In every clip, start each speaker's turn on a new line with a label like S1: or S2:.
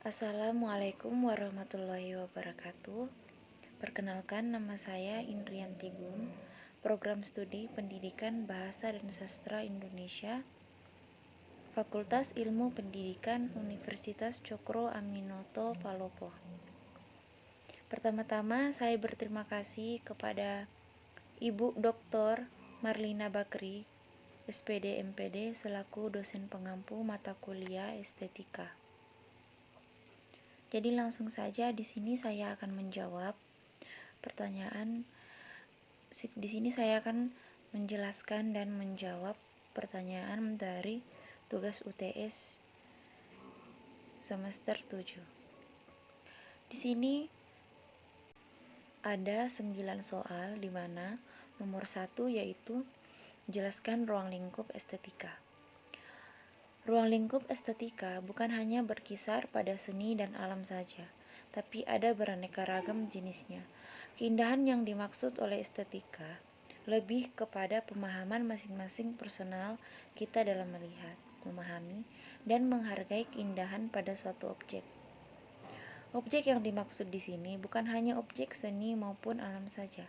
S1: Assalamualaikum warahmatullahi wabarakatuh. Perkenalkan, nama saya Indrianti Gun, Program Studi Pendidikan Bahasa dan Sastra Indonesia, Fakultas Ilmu Pendidikan Universitas Cokro Aminoto Palopo. Pertama-tama saya berterima kasih kepada Ibu Dr. Marlina Bakri, SPD MPD selaku dosen pengampu mata kuliah Estetika. Jadi langsung saja di sini saya akan menjawab pertanyaan. Di sini saya akan menjelaskan dan menjawab pertanyaan dari tugas UTS semester 7. Di sini ada 9 soal, di mana nomor 1 yaitu jelaskan ruang lingkup estetika. Ruang lingkup estetika bukan hanya berkisar pada seni dan alam saja, tapi ada beraneka ragam jenisnya. Keindahan yang dimaksud oleh estetika lebih kepada pemahaman masing-masing personal kita dalam melihat, memahami, dan menghargai keindahan pada suatu objek. Objek yang dimaksud di sini bukan hanya objek seni maupun alam saja,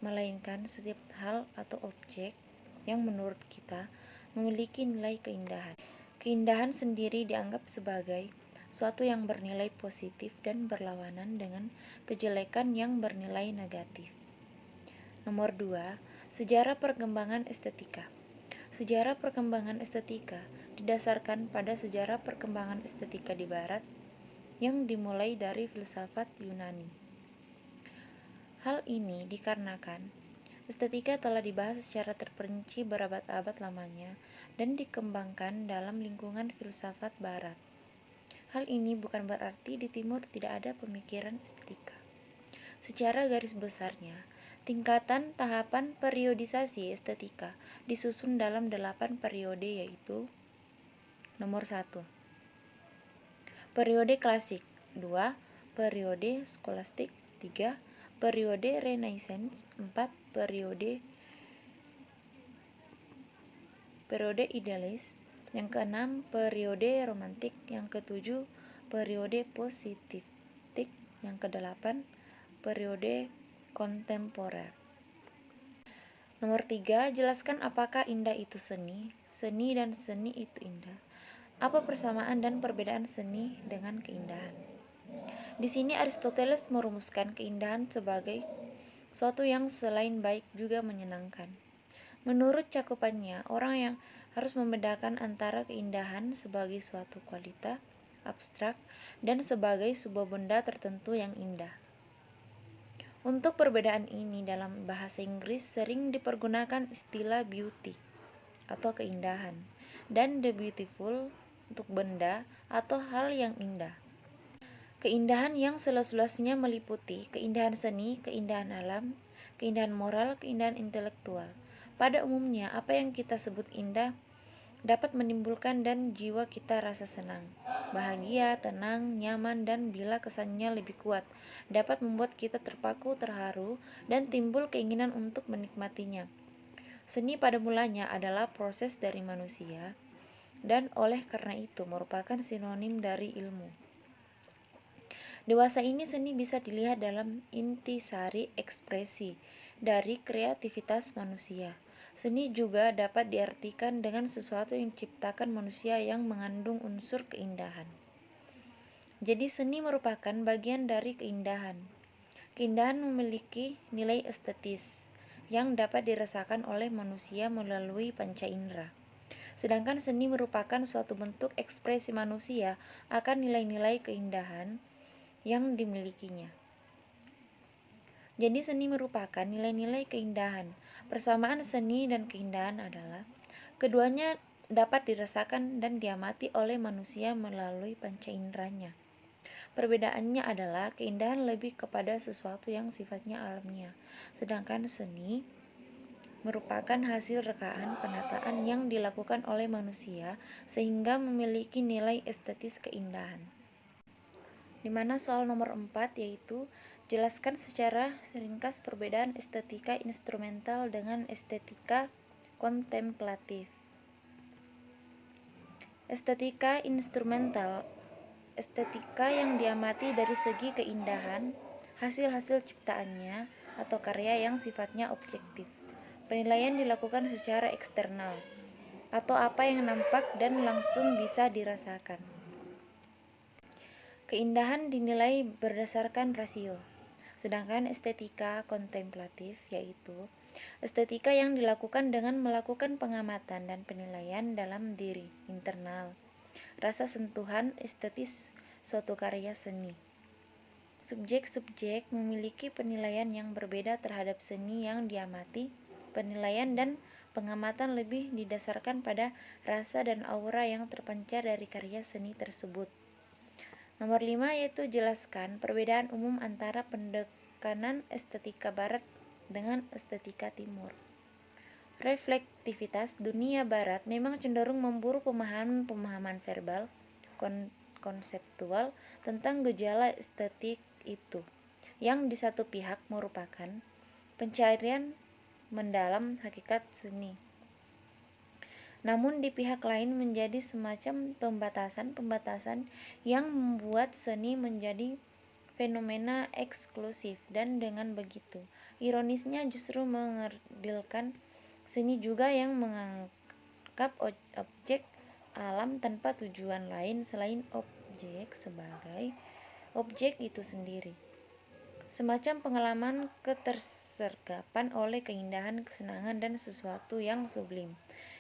S1: melainkan setiap hal atau objek yang menurut kita memiliki nilai keindahan. Keindahan sendiri dianggap sebagai suatu yang bernilai positif dan berlawanan dengan kejelekan yang bernilai negatif. Nomor 2, sejarah perkembangan estetika. Sejarah perkembangan estetika didasarkan pada sejarah perkembangan estetika di Barat yang dimulai dari filsafat Yunani. Hal ini dikarenakan estetika telah dibahas secara terperinci berabad-abad lamanya dan dikembangkan dalam lingkungan filsafat Barat. Hal ini bukan berarti di Timur tidak ada pemikiran estetika. Secara garis besarnya, tingkatan tahapan periodisasi estetika disusun dalam 8 periode, yaitu nomor 1, periode klasik, 2, periode skolastik, 3, periode Renaissance, 4, periode idealis, yang keenam periode romantik, yang ketujuh periode positifik, yang kedelapan periode kontemporer. Nomor 3, jelaskan apakah indah itu seni, seni dan seni itu indah. Apa persamaan dan perbedaan seni dengan keindahan? Di sini Aristoteles merumuskan keindahan sebagai suatu yang selain baik juga menyenangkan. Menurut cakupannya, orang yang harus membedakan antara keindahan sebagai suatu kualitas abstrak dan sebagai sebuah benda tertentu yang indah. Untuk perbedaan ini dalam bahasa Inggris sering dipergunakan istilah beauty atau keindahan dan the beautiful untuk benda atau hal yang indah. Keindahan yang seluas-luasnya meliputi keindahan seni, keindahan alam, keindahan moral, keindahan intelektual. Pada umumnya, apa yang kita sebut indah dapat menimbulkan dan jiwa kita rasa senang, bahagia, tenang, nyaman, dan bila kesannya lebih kuat, dapat membuat kita terpaku, terharu, dan timbul keinginan untuk menikmatinya. Seni pada mulanya adalah proses dari manusia, dan oleh karena itu merupakan sinonim dari ilmu. Dewasa ini seni bisa dilihat dalam intisari ekspresi dari kreativitas manusia. Seni juga dapat diartikan dengan sesuatu yang diciptakan manusia yang mengandung unsur keindahan. Jadi seni merupakan bagian dari keindahan. Keindahan memiliki nilai estetis yang dapat dirasakan oleh manusia melalui panca indera. Sedangkan seni merupakan suatu bentuk ekspresi manusia akan nilai-nilai keindahan yang dimilikinya. Jadi seni merupakan nilai-nilai keindahan. Persamaan seni dan keindahan adalah keduanya dapat dirasakan dan diamati oleh manusia melalui panca inderanya. Perbedaannya adalah keindahan lebih kepada sesuatu yang sifatnya alamiah, sedangkan seni merupakan hasil rekaan penataan yang dilakukan oleh manusia sehingga memiliki nilai estetis keindahan. Di mana soal nomor 4 yaitu jelaskan secara ringkas perbedaan estetika instrumental dengan estetika kontemplatif. Estetika instrumental estetika yang diamati dari segi keindahan, hasil-hasil ciptaannya, atau karya yang sifatnya objektif. Penilaian dilakukan secara eksternal, atau apa yang nampak dan langsung bisa dirasakan. Keindahan dinilai berdasarkan rasio, sedangkan estetika kontemplatif yaitu estetika yang dilakukan dengan melakukan pengamatan dan penilaian dalam diri, internal, rasa sentuhan estetis suatu karya seni. Subjek-subjek memiliki penilaian yang berbeda terhadap seni yang diamati. Penilaian dan pengamatan lebih didasarkan pada rasa dan aura yang terpancar dari karya seni tersebut. Nomor 5 yaitu jelaskan perbedaan umum antara pendekanan estetika barat dengan estetika timur. Reflektivitas dunia barat memang cenderung memburu pemahaman verbal, konseptual tentang gejala estetik itu, yang di satu pihak merupakan pencarian mendalam hakikat seni. Namun di pihak lain menjadi semacam pembatasan-pembatasan yang membuat seni menjadi fenomena eksklusif, dan dengan begitu ironisnya justru mengerdilkan seni juga yang menganggap objek alam tanpa tujuan lain selain objek sebagai objek itu sendiri. Semacam pengalaman ketersergapan oleh keindahan, kesenangan, dan sesuatu yang sublim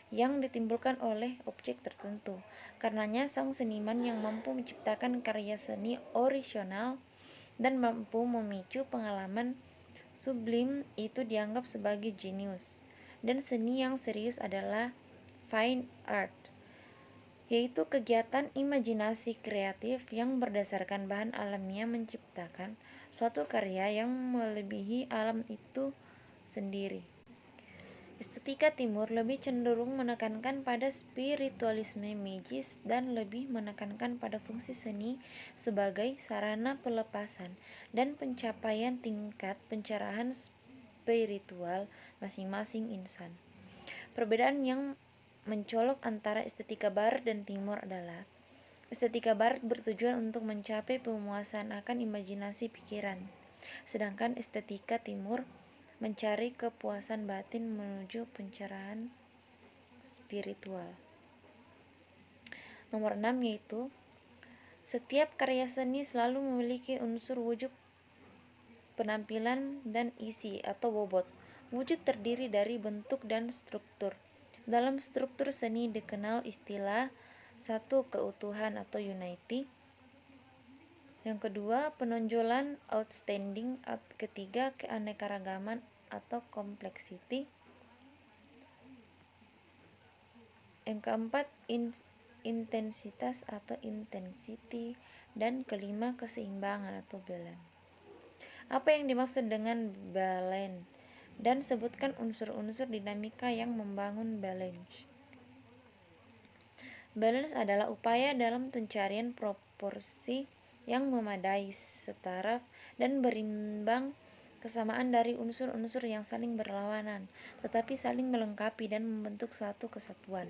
S1: yang ditimbulkan oleh objek tertentu. Karenanya sang seniman yang mampu menciptakan karya seni orisinal dan mampu memicu pengalaman sublim itu dianggap sebagai jenius. Dan seni yang serius adalah fine art, yaitu kegiatan imajinasi kreatif yang berdasarkan bahan alamiah menciptakan suatu karya yang melebihi alam itu sendiri. Estetika timur lebih cenderung menekankan pada spiritualisme magis dan lebih menekankan pada fungsi seni sebagai sarana pelepasan dan pencapaian tingkat pencerahan spiritual masing-masing insan. Perbedaan yang mencolok antara estetika barat dan timur adalah estetika barat bertujuan untuk mencapai pemuasan akan imajinasi pikiran, sedangkan estetika timur mencari kepuasan batin menuju pencerahan spiritual. Nomor 6 yaitu setiap karya seni selalu memiliki unsur wujud, penampilan, dan isi atau bobot. Wujud terdiri dari bentuk dan struktur. Dalam struktur seni dikenal istilah satu keutuhan atau unity, yang kedua penonjolan outstanding, ketiga keanekaragaman atau complexity, yang keempat intensitas atau intensity, dan kelima keseimbangan atau balance. Apa yang dimaksud dengan balance? Dan sebutkan unsur-unsur dinamika yang membangun balance. Balance adalah upaya dalam pencarian proporsi yang memadai, setara, dan berimbang, kesamaan dari unsur-unsur yang saling berlawanan, tetapi saling melengkapi dan membentuk suatu kesatuan.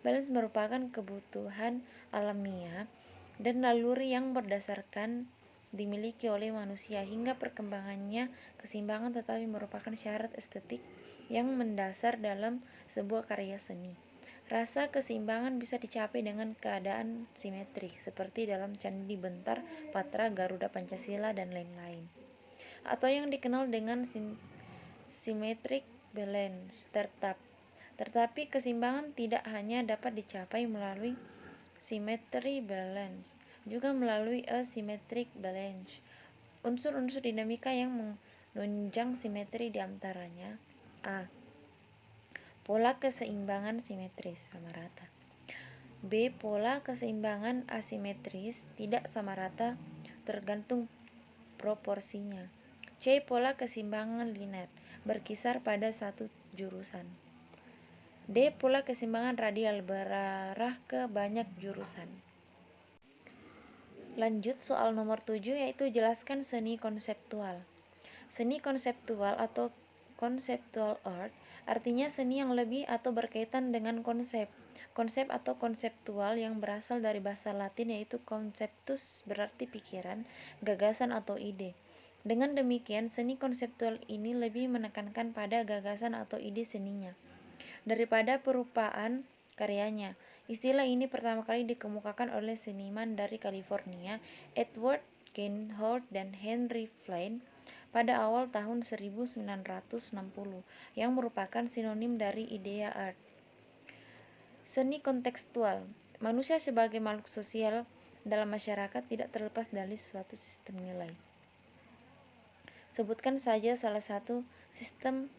S1: Balance merupakan kebutuhan alamiah dan naluri yang berdasarkan dimiliki oleh manusia hingga perkembangannya. Keseimbangan tetapi merupakan syarat estetik yang mendasar dalam sebuah karya seni. Rasa keseimbangan bisa dicapai dengan keadaan simetri, seperti dalam Candi Bentar, Patra, Garuda Pancasila, dan lain-lain, atau yang dikenal dengan symmetric balance. Tetapi keseimbangan tidak hanya dapat dicapai melalui symmetry balance, juga melalui asymmetric balance. Unsur-unsur dinamika yang menunjang simetri diantaranya: A. Pola keseimbangan simetris sama rata. B. Pola keseimbangan asimetris tidak sama rata tergantung proporsinya. C. Pola keseimbangan linear berkisar pada satu jurusan. D. Pola keseimbangan radial berarah ke banyak jurusan. Lanjut soal nomor 7 yaitu jelaskan seni konseptual. Seni konseptual atau conceptual art artinya seni yang lebih atau berkaitan dengan konsep. Konsep atau konseptual yang berasal dari bahasa Latin yaitu conceptus berarti pikiran, gagasan atau ide. Dengan demikian, seni konseptual ini lebih menekankan pada gagasan atau ide seninya daripada perupaan karyanya. Istilah ini pertama kali dikemukakan oleh seniman dari California, Edward Reinhardt dan Henry Flynn pada awal tahun 1960, yang merupakan sinonim dari idea art. Seni kontekstual. Manusia sebagai makhluk sosial dalam masyarakat tidak terlepas dari suatu sistem nilai. Sebutkan saja salah satu sistem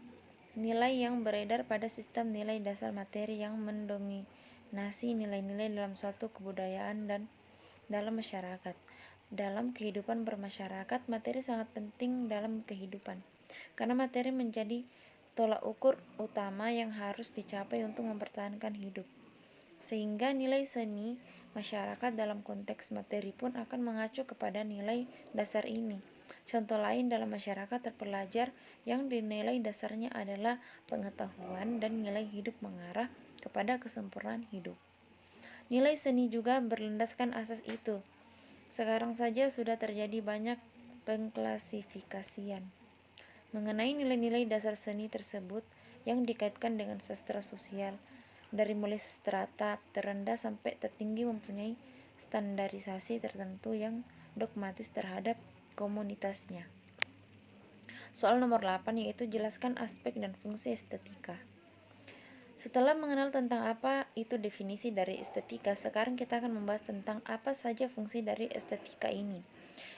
S1: nilai yang beredar pada sistem nilai dasar materi yang mendominasi nilai-nilai dalam suatu kebudayaan dan dalam masyarakat. Dalam kehidupan bermasyarakat, materi sangat penting dalam kehidupan, karena materi menjadi tolak ukur utama yang harus dicapai untuk mempertahankan hidup. Sehingga nilai seni masyarakat dalam konteks materi pun akan mengacu kepada nilai dasar ini. Contoh lain dalam masyarakat terpelajar yang dinilai dasarnya adalah pengetahuan dan nilai hidup mengarah kepada kesempurnaan hidup. Nilai seni juga berlandaskan asas itu. Sekarang saja sudah terjadi banyak pengklasifikasian mengenai nilai-nilai dasar seni tersebut yang dikaitkan dengan sastra sosial, dari mulai strata terendah sampai tertinggi mempunyai standarisasi tertentu yang dogmatis terhadap komunitasnya. Soal nomor 8 yaitu jelaskan aspek dan fungsi estetika. Setelah mengenal tentang apa itu definisi dari estetika, sekarang kita akan membahas tentang apa saja fungsi dari estetika ini.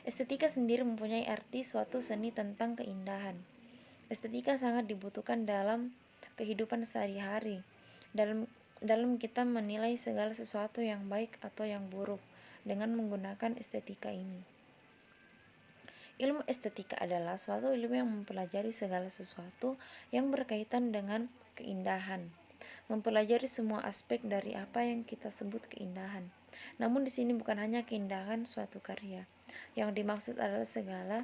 S1: Estetika sendiri mempunyai arti suatu seni tentang keindahan. Estetika sangat dibutuhkan dalam kehidupan sehari-hari, dalam kita menilai segala sesuatu yang baik atau yang buruk dengan menggunakan estetika ini. Ilmu estetika adalah suatu ilmu yang mempelajari segala sesuatu yang berkaitan dengan keindahan, mempelajari semua aspek dari apa yang kita sebut keindahan. Namun di sini bukan hanya keindahan suatu karya. Yang dimaksud adalah segala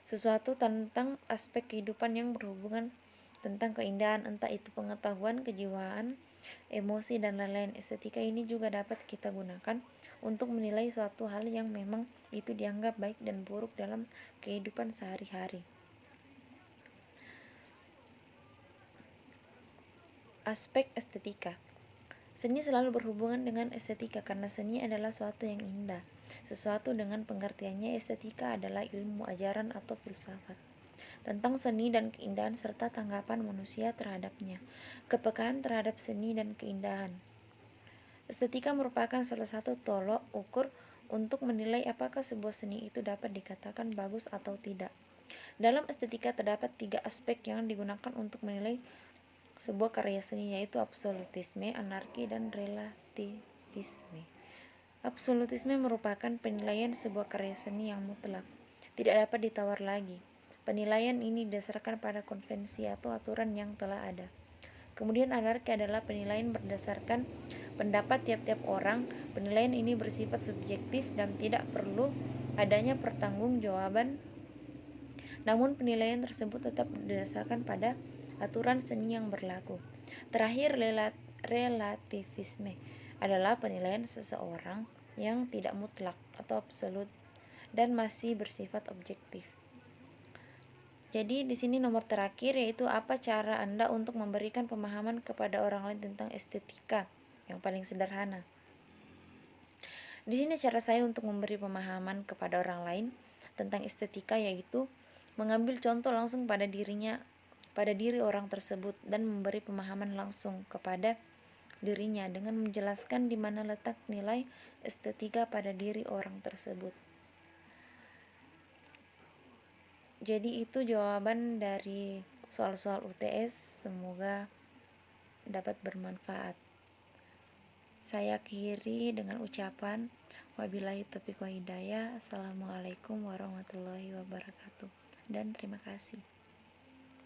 S1: sesuatu tentang aspek kehidupan yang berhubungan tentang keindahan, entah itu pengetahuan, kejiwaan, emosi, dan lain-lain. Estetika ini juga dapat kita gunakan untuk menilai suatu hal yang memang itu dianggap baik dan buruk dalam kehidupan sehari-hari. Aspek estetika. Seni selalu berhubungan dengan estetika karena seni adalah suatu yang indah. Sesuatu dengan pengertiannya, estetika adalah ilmu ajaran atau filsafat tentang seni dan keindahan serta tanggapan manusia terhadapnya. Kepekaan terhadap seni dan keindahan. Estetika merupakan salah satu tolok ukur untuk menilai apakah sebuah seni itu dapat dikatakan bagus atau tidak. Dalam estetika terdapat 3 aspek yang digunakan untuk menilai sebuah karya seni, yaitu absolutisme, anarki, dan relativisme. Absolutisme merupakan penilaian sebuah karya seni yang mutlak, tidak dapat ditawar lagi. Penilaian ini didasarkan pada konvensi atau aturan yang telah ada. Kemudian anarki adalah penilaian berdasarkan pendapat tiap-tiap orang. Penilaian ini bersifat subjektif dan tidak perlu adanya pertanggungjawaban. Namun penilaian tersebut tetap didasarkan pada aturan seni yang berlaku. Terakhir, relativisme adalah penilaian seseorang yang tidak mutlak atau absolut dan masih bersifat objektif. Jadi di sini nomor terakhir yaitu apa cara Anda untuk memberikan pemahaman kepada orang lain tentang estetika yang paling sederhana. Di sini cara saya untuk memberi pemahaman kepada orang lain tentang estetika yaitu mengambil contoh langsung pada diri orang tersebut dan memberi pemahaman langsung kepada dirinya dengan menjelaskan di mana letak nilai estetika pada diri orang tersebut. Jadi itu jawaban dari soal-soal UTS, semoga dapat bermanfaat. Saya akhiri dengan ucapan wabillahi taufiq wa hidayah. Assalamualaikum warahmatullahi wabarakatuh dan terima kasih.